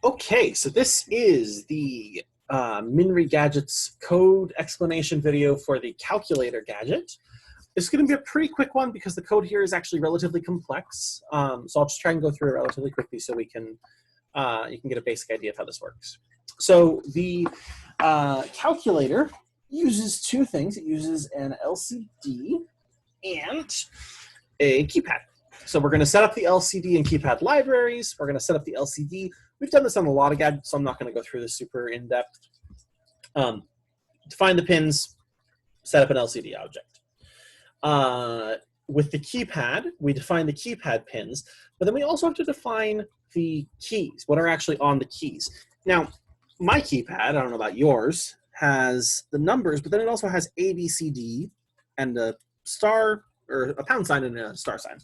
Okay, so this is the MnRI Gadgets code explanation video for the calculator gadget. It's going to be a pretty quick one because the code here is actually relatively complex. So I'll just try and go through it relatively quickly so we can you can get a basic idea of how this works. So the calculator uses two things. It uses an LCD and a keypad. So we're going to set up the LCD and keypad libraries. We're going to set up the LCD. We've done this on a lot of gadgets, so I'm not going to go through this super in-depth. Define the pins, set up an LCD object. With the keypad, we define the keypad pins, but then we also have to define the keys, what are actually on the keys. Now, my keypad, I don't know about yours, has the numbers, but then it also has A, B, C, D, and a star, or a pound sign and a star sign.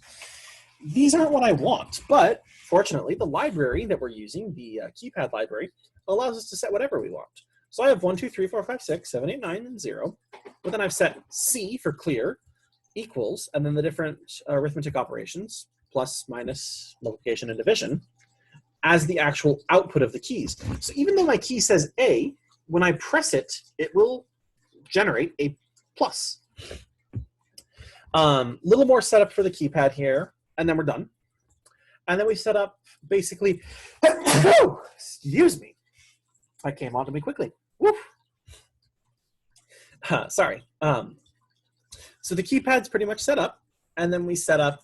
These aren't what I want, but fortunately, the library that we're using, the keypad library, allows us to set whatever we want. So I have 1, 2, 3, 4, 5, 6, 7, 8, 9, and 0. But then I've set C for clear, equals, and then the different arithmetic operations, plus, minus, multiplication, and division, as the actual output of the keys. So even though my key says A, when I press it, it will generate a plus. Little more setup for the keypad here, and then we're done. And then we set up basically, excuse me, that came onto me quickly. Woof. Sorry. So the keypad's pretty much set up, and then we set up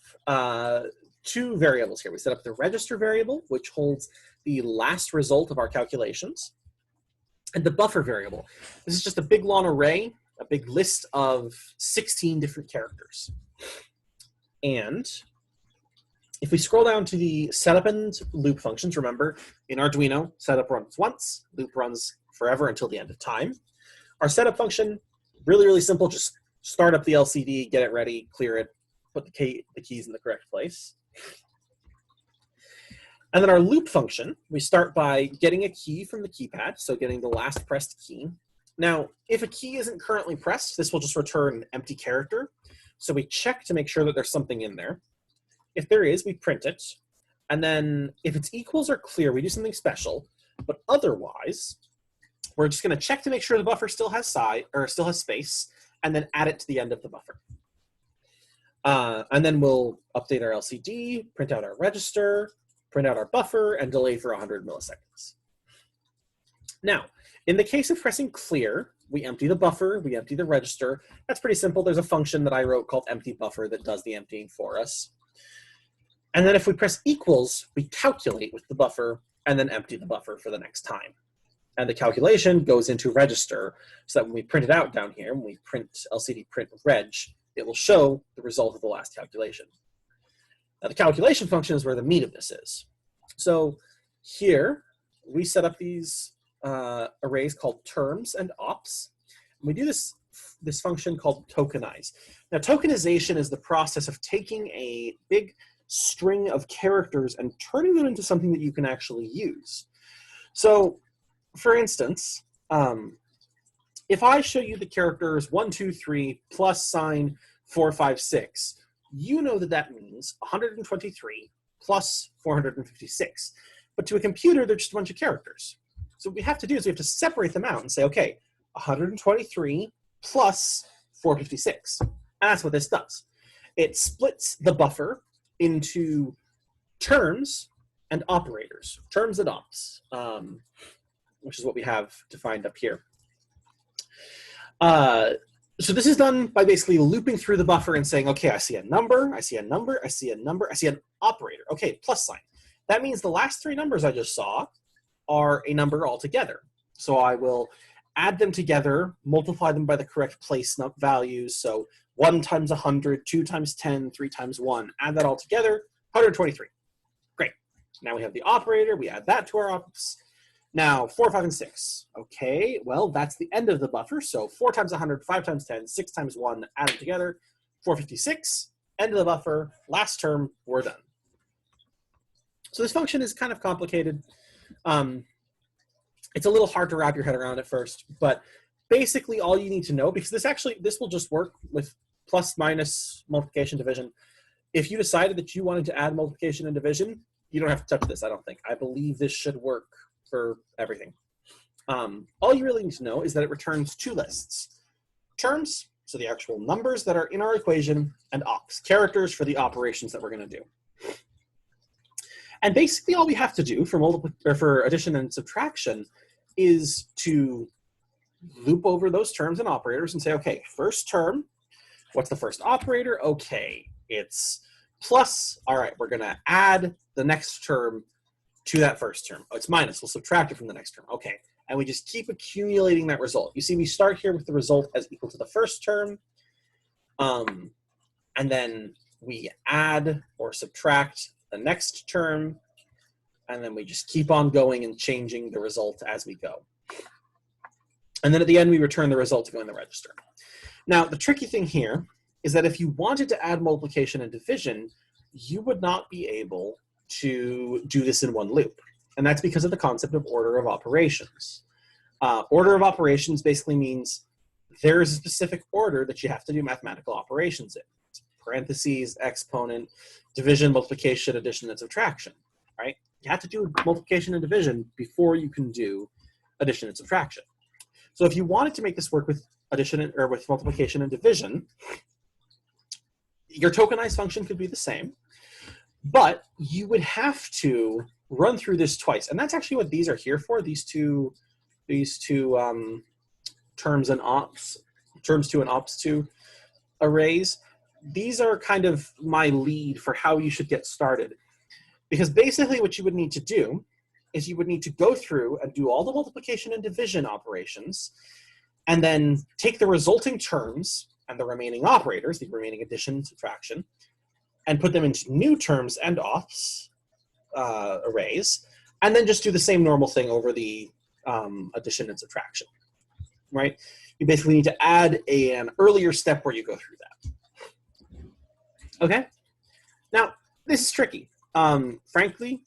two variables here. We set up the register variable, which holds the last result of our calculations, and the buffer variable. This is just a big long array, a big list of 16 different characters. And if we scroll down to the setup and loop functions, remember, in Arduino, setup runs once, loop runs forever until the end of time. Our setup function, really, really simple, just start up the LCD, get it ready, clear it, put the keys in the correct place. And then our loop function, we start by getting a key from the keypad, so getting the last pressed key. Now, if a key isn't currently pressed, this will just return an empty character. So we check to make sure that there's something in there. If there is, we print it. And then if it's equals or clear, we do something special. But otherwise, we're just going to check to make sure the buffer still has space, and then add it to the end of the buffer. And then we'll update our LCD, print out our register, print out our buffer, and delay for 100 milliseconds. Now, in the case of pressing clear, we empty the buffer, we empty the register. That's pretty simple. There's a function that I wrote called empty buffer that does the emptying for us. And then if we press equals, we calculate with the buffer and then empty the buffer for the next time. And the calculation goes into register so that when we print it out down here, when we print LCD print reg, it will show the result of the last calculation. Now the calculation function is where the meat of this is. So here we set up these arrays called terms and ops. And we do this function called tokenize. Now tokenization is the process of taking a big string of characters and turning them into something that you can actually use. So for instance, if I show you the characters 1, 2, 3 plus sign 4, 5, 6, you know that that means 123 plus 456. But to a computer, they're just a bunch of characters. So what we have to do is we have to separate them out and say, okay, 123 plus 456. And that's what this does. It splits the buffer into terms and operators, terms and ops, which is what we have defined up here. So this is done by basically looping through the buffer and saying, okay, I see a number, I see a number, I see a number, I see an operator. Okay, plus sign. That means the last three numbers I just saw are a number altogether. So I will add them together, multiply them by the correct place values. So 1 times 100, 2 times 10, 3 times 1. Add that all together, 123. Great. Now we have the operator. We add that to our ops. Now 4, 5, and 6. Okay, well, that's the end of the buffer. So 4 times 100, 5 times 10, 6 times 1, add them together, 456. End of the buffer, last term, we're done. So this function is kind of complicated. It's a little hard to wrap your head around at first, but basically all you need to know, because this will just work with plus, minus, multiplication, division. If you decided that you wanted to add multiplication and division, you don't have to touch this, I don't think. I believe this should work for everything. All you really need to know is that it returns two lists. Terms, so the actual numbers that are in our equation, and ops, characters for the operations that we're going to do. And basically all we have to do for addition and subtraction is to loop over those terms and operators and say, okay, first term, what's the first operator? Okay, it's plus. All right, we're going to add the next term to that first term. Oh, it's minus. We'll subtract it from the next term. Okay, and we just keep accumulating that result. You see, we start here with the result as equal to the first term, and then we add or subtract the next term, and then we just keep on going and changing the result as we go. And then at the end, we return the result to go in the register. Now, the tricky thing here is that if you wanted to add multiplication and division, you would not be able to do this in one loop. And that's because of the concept of order of operations. Order of operations basically means there is a specific order that you have to do mathematical operations in. It's parentheses, exponent, division, multiplication, addition, and subtraction, right? You have to do multiplication and division before you can do addition and subtraction. So if you wanted to make this work with addition or with multiplication and division, your tokenized function could be the same, but you would have to run through this twice. And that's actually what these are here for, these two terms and ops, terms two and ops two arrays. These are kind of my lead for how you should get started. Because basically what you would need to do is you would need to go through and do all the multiplication and division operations, and then take the resulting terms and the remaining operators, the remaining addition, subtraction, and put them into new terms and ops arrays, and then just do the same normal thing over the addition and subtraction, right? You basically need to add an earlier step where you go through that. Okay? Now, this is tricky. Frankly,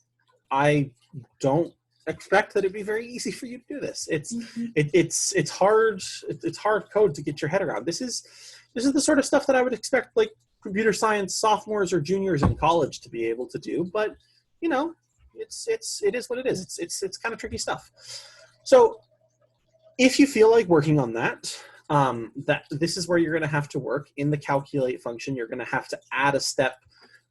I don't expect that it'd be very easy for you to do this. It's hard code to get your head around. This is the sort of stuff that I would expect like computer science sophomores or juniors in college to be able to do, but you know, it is what it is. It's kind of tricky stuff. So if you feel like working on that, this is where you're going to have to work in the calculate function. You're going to have to add a step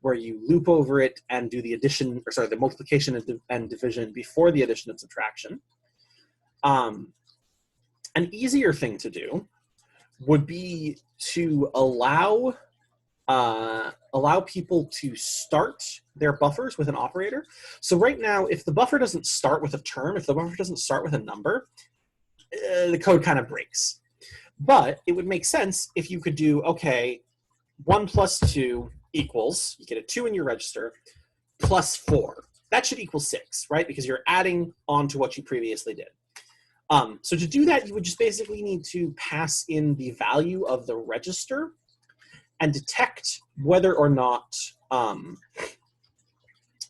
where you loop over it and do the addition, or sorry, the multiplication and division before the addition and subtraction. An easier thing to do would be to allow people to start their buffers with an operator. So right now, if the buffer doesn't start with a term, if the buffer doesn't start with a number, the code kind of breaks. But it would make sense if you could do, okay, 1 plus 2 equals, you get a 2 in your register, plus 4. That should equal 6, right? Because you're adding on to what you previously did. So to do that, you would just basically need to pass in the value of the register and detect whether or not,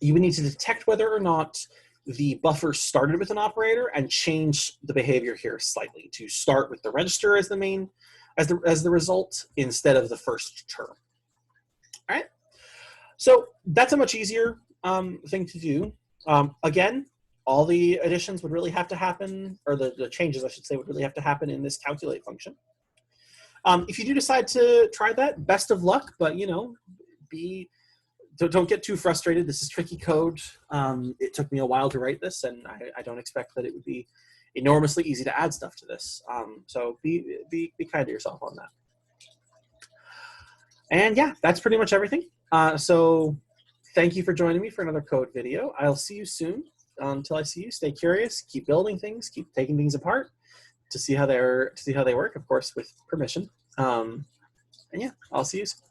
you would need to detect whether or not the buffer started with an operator and change the behavior here slightly to start with the register as the main, as the result instead of the first term. All right, so that's a much easier thing to do. Again, all the additions would really have to happen, or the changes, I should say, would really have to happen in this calculate function. If you do decide to try that, best of luck, but you know, don't get too frustrated. This is tricky code. It took me a while to write this, and I don't expect that it would be enormously easy to add stuff to this. So be kind to yourself on that. And yeah, that's pretty much everything. So thank you for joining me for another code video. I'll see you soon. Until I see you, stay curious, keep building things, keep taking things apart to see how they work, of course, with permission. And yeah, I'll see you soon.